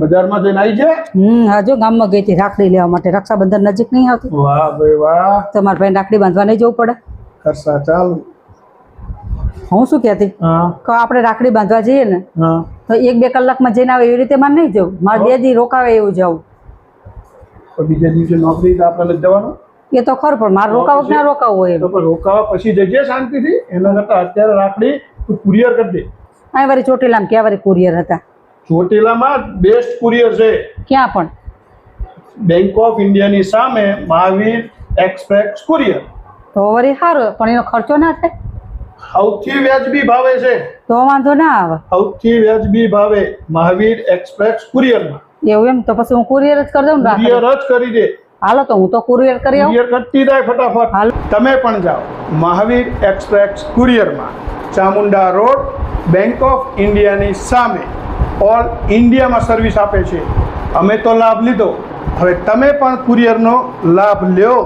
બજારમાં જઈને આવી છે? હા જો ગામમાં ગઈ હતી રાખડી લેવા માટે. રક્ષાબંધન નજીક નહીં આવતું? વાહ ભાઈ વાહ, તમારા ભાઈને રાખડી બાંધવા નહીં જવું પડે? ખર્ચા ચાલ. હું શું કહેતી હા કે આપણે રાખડી બાંધવા જઈએ ને હા, તો 1-2 કલાકમાં જઈને આવે એવી રીતે મારે નહીં જવું. મારે 2 દી રોકાવે એવું જવું. તો બીજા દિવસે નોકરી તો આપણે નથી જવાનું. એ તો ખરું, પણ મારે રોકાવું કે ના રોકાવું હોય તો એમ. પણ રોકાવા પછી જજે શાંતિથી. એના કરતા અત્યારે રાખડી કુરિયર કરી દે. આ વારી ચોટીલામાં ક્યાં વારી કુરિયર હતા? ચોટીલામાં બેસ્ટ કુરિયર છે. ક્યાં પણ? બેંક ઓફ ઇન્ડિયાની સામે મહાવીર એક્સપ્રેસ કુરિયર. તો વળી સારું, પણ એનો ખર્ચો ના થાય? સૌથી વ્યાજબી ભાવે છે. તો વાંધો ના આવે. સૌથી વ્યાજબી ભાવે મહાવીર એક્સપ્રેસ કુરિયરમાં. એવું એમ? તો પછી હું કુરિયર જ કરી દઉં ને કુરિયર રાખડી. જ કરી દે. હાલો તો હું તો કુરિયર કરી આવું. કુરિયર કરતી જાય ફટાફટ. હાલ. તમે પણ જાઓ મહાવીર એક્સપ્રેસ કુરિયરમાં, ચામુંડા રોડ, બેંક ઓફ ઇન્ડિયાની સામે. ઓલ ઇન્ડિયામાં સર્વિસ આપે છે. અમે તો લાભ લીધો, હવે તમે પણ કુરિયરનો લાભ લ્યો.